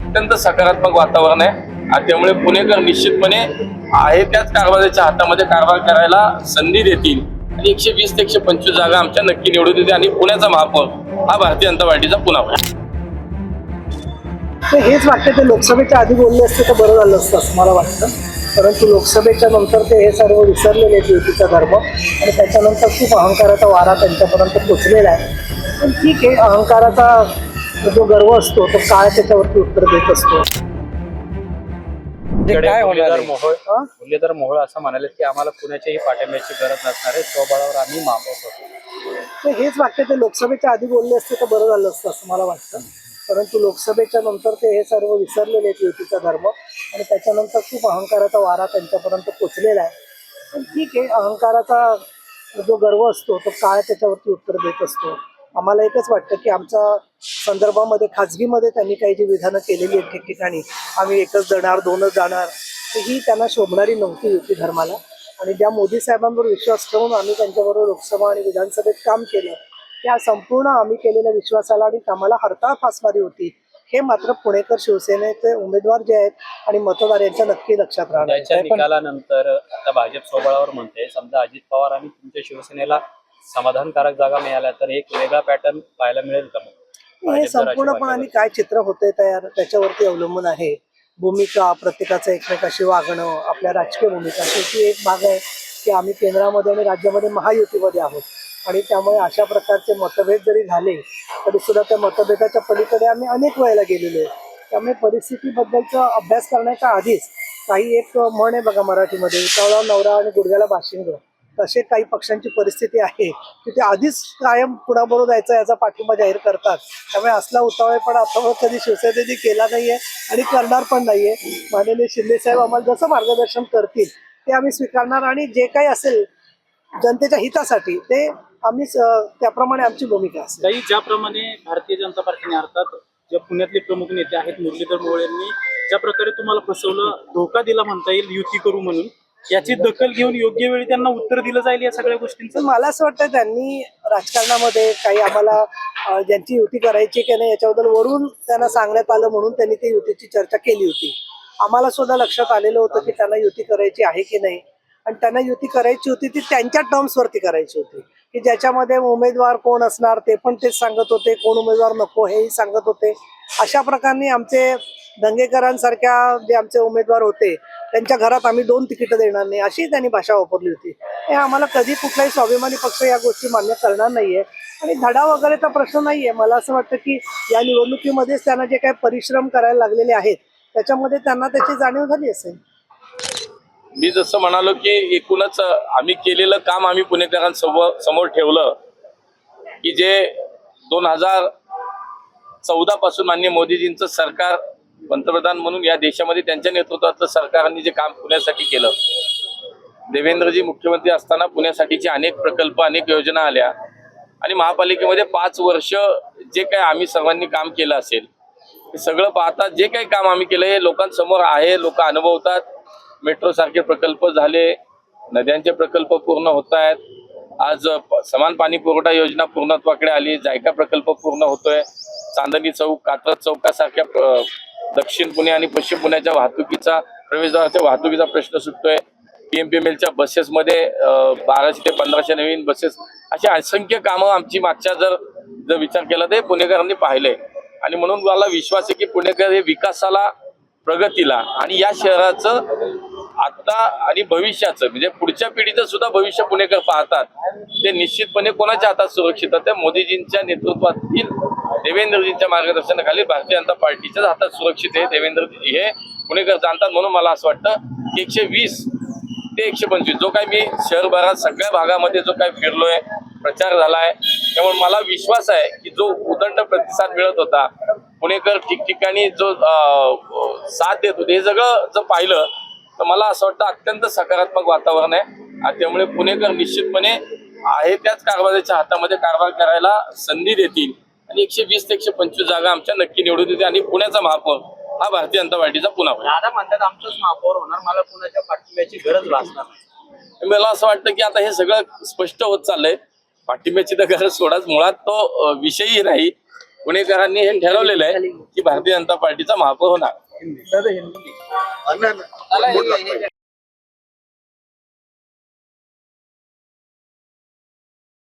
अत्यंत सकारात्मक वातावरण आहे आणि त्यामुळे पुणेकर निश्चितपणे आहे त्याच कारभाराच्या हातामध्ये कारभार करायला संधी देतील आणि 120 ते 125 जागा आमच्या नक्की निवडून देतील आणि पुण्याचा महापौर हा भारतीय जनता पार्टीचा पुन्हा होईल. हेच वाटतं ते लोकसभेच्या आधी बोलले असते तर बरं झालं असतं असं मला वाटतं. परंतु लोकसभेच्या नंतर ते हे सर्व विसरलेले आहेत युतीचा धर्म आणि त्याच्यानंतर खूप अहंकाराचा वारा त्यांच्यापर्यंत पोचलेला आहे. पण ठीक आहे, अहंकाराचा जो गर्व असतो तो काळ त्याच्यावरती उत्तर देत असतो. काय मुरलीधर मोहोळ असं म्हणाले की आम्हाला पुण्याच्याही पाठिंब्याची गरज नसणार आहे, स्वबळावर आम्ही महापौर होतो. हेच वाटतं ते लोकसभेच्या आधी बोलले असते तर बरं झालं असतं असं मला वाटतं. परंतु लोकसभेच्या नंतर ते हे सर्व विसरलेले आहेत युतीचा धर्म आणि त्याच्यानंतर खूप अहंकाराचा वारा त्यांच्यापर्यंत पोचलेला आहे. पण ठीक आहे, अहंकाराचा जो गर्व असतो तो काळ त्याच्यावरती उत्तर देत असतो. आम्हाला एकच वाटतं की आमच्या संदर्भामध्ये खाजगीमध्ये त्यांनी काही जी विधानं केलेली आहेत ठिकठिकाणी, आम्ही एकच जाणार दोनच जाणार, तर ही त्यांना शोभणारी नव्हती युती धर्माला. आणि ज्या मोदी साहेबांवर विश्वास ठेवून आम्ही त्यांच्याबरोबर लोकसभा आणि विधानसभेत काम केलं, त्या संपूर्ण आम्ही केलेल्या विश्वासाला आणि कामाला हरताळ फासणारी होती. हे मात्र पुणेकर शिवसेनेचे उमेदवार जे आहेत आणि मतदार यांच्या नक्की लक्षात राहणार. त्याच्या निकालानंतर आता भाजप स्वबळावर म्हणते, समजा अजित पवार आणि तुमच्या शिवसेनेला समाधानकारक जागा मिळाल्या तर एक वेगळा पॅटर्न पाहायला मिळेल का? हे संपूर्णपणे काय चित्र होते तयार त्याच्यावरती अवलंबून आहे. भूमिका प्रत्येकाचं एकमेकाशी वागणं, आपल्या राजकीय भूमिका शेवटी एक भाग आहे की आम्ही केंद्रामध्ये आणि राज्यामध्ये महायुतीमध्ये आहोत आणि त्यामुळे अशा प्रकारचे मतभेद जरी झाले तरी सुद्धा त्या मतभेदाच्या पलीकडे आम्ही अनेक वेळेला गेलेलो आहे. त्यामुळे परिस्थितीबद्दलचा अभ्यास करण्याच्या आधीच काही एक म्हण आहे बघा मराठीमध्ये, उतावळा नवरा आणि गुडघ्याला बाशिंग, तसे काही पक्षांची परिस्थिती आहे की ते आधीच कायम पुढाबरोबर जायचं याचा पाठिंबा जाहीर करतात. त्यामुळे असला उतावळेपणा आता कधी शिवसेनेने केला नाहीये आणि करणार पण नाहीये. माननीय शिंदे साहेब आम्हाला जसं मार्गदर्शन करतील ते आम्ही स्वीकारणार आणि जे काही असेल जनतेच्या हितासाठी ते आम्ही त्याप्रमाणे आमची भूमिका असेल. काही ज्याप्रमाणे भारतीय जनता पार्टीने अर्थात जे पुण्यातले प्रमुख नेते आहेत मुरलीधर मोहोळ यांनी ज्या प्रकारे तुम्हाला फसवलं, धोका दिला म्हणता येईल युती करू म्हणून, याची दखल घेऊन योग्य वेळी त्यांना उत्तर दिलं जाईल या सगळ्या गोष्टींचं. मला असं वाटतं त्यांनी राजकारणामध्ये काही आम्हाला ज्यांची युती करायची की नाही याच्याबद्दल वरून त्यांना सांगण्यात आलं म्हणून त्यांनी ती युतीची चर्चा केली होती. आम्हाला सुद्धा लक्षात आलेलं होतं की त्यांना युती करायची आहे की नाही आणि त्यांना युती करायची होती ती त्यांच्या टर्म्सवरती करायची होती की ज्याच्यामध्ये उमेदवार कोण असणार ते पण तेच सांगत होते, कोण उमेदवार नको हेही सांगत होते. अशा प्रकारे आमचे दंगेकरांसारख्या जे आमचे उमेदवार होते त्यांच्या घरात आम्ही 2 तिकीटं देणार नाही अशी त्यांनी भाषा वापरली होती. हे आम्हाला कधी कुठलाही स्वाभिमानी पक्ष या गोष्टी मान्य करणार नाहीये आणि धडा वगैरेचा प्रश्न नाहीये. मला असं वाटतं की या निवडणुकीमध्येच त्यांना जे काही परिश्रम करायला लागलेले आहेत त्याच्यामध्ये त्यांना त्याची जाणीव झाली असेल. मी जसं म्हणालो की एकूणच आम्ही केलेलं काम आम्ही पुणेकरांसमोर ठेवलं की जे 2014 पासून माननीय मोदीजींचं सरकार पंतप्रधान म्हणून या देशामध्ये त्यांच्या नेतृत्वातलं सरकारने जे काम पुण्यासाठी केलं, देवेंद्रजी मुख्यमंत्री असताना पुण्यासाठीचे अनेक प्रकल्प अनेक योजना आल्या आणि महापालिकेमध्ये 5 वर्ष जे काही आम्ही सर्वांनी काम केलं असेल हे सगळं पाहता जे काही काम आम्ही केलं हे लोकांसमोर आहे, लोक अनुभवतात. मेट्रो सारखे प्रकल्प झाले, नद्यांचे प्रकल्प पूर्ण होत आहेत, आज समान पाणी पुरवठा योजना पूर्णत्वाकडे आली, जायका प्रकल्प पूर्ण होतोय, चांदणी चौक कात्रज चौकासारख्या दक्षिण पुणे आणि पश्चिम पुण्याच्या वाहतुकीचा प्रवेशद्वाराच्या वाहतुकीचा प्रश्न सुटतोय. PMPMLच्या बसेसमध्ये 1200 ते 1500 नवीन बसेस, अशी असंख्य कामं आमची मागच्या जर विचार केला तर पुणेकरांनी पाहिलंय आणि म्हणून मला विश्वास आहे की पुणेकर हे विकासाला, प्रगतीला आणि या शहराचं आता आणि भविष्याचं म्हणजे पुढच्या पिढीचं सुद्धा भविष्य पुणेकर पाहतात. ते निश्चितपणे कोणाच्या हातात सुरक्षित आहे? मोदीजींच्या नेतृत्वातील देवेंद्रजींच्या मार्गदर्शनाखाली भारतीय जनता पार्टीच्याच हातात सुरक्षित आहे. देवेंद्रजी हे पुणेकर जाणतात. म्हणून मला असं वाटतं की 120 ते 125 जो काही मी शहरभरात सगळ्या भागामध्ये जो काही फिरलोय, प्रचार झालाय, त्यामुळे मला विश्वास आहे की जो उदंड प्रतिसाद मिळत होता, पुणेकर ठिकठिकाणी जो साथ देत होते, हे सगळं जर पाहिलं तर मला असं वाटतं अत्यंत सकारात्मक वातावरण आहे आणि त्यामुळे पुणेकर निश्चितपणे आहे त्याच कारभाराच्या हातामध्ये कारभार करायला संधी देतील आणि 120 ते 125 जागा आमच्या नक्की निवडून देतील आणि पुण्याचा महापौर हा भारतीय जनता पार्टीचा पुन्हा होईल. दादा म्हणतात आमचंच महापौर होणार, मला पुण्याच्या पाठिंब्याची गरज भासणार नाही. मला असं वाटतं की आता हे सगळं स्पष्ट होत चाललंय. पाठिंब्याची तर गरज सोडाच, मुळात तो विषयही नाही. पुणेकरांनी हे ठरवलेलं आहे की भारतीय जनता पार्टीचा महापौर होणार. दादा,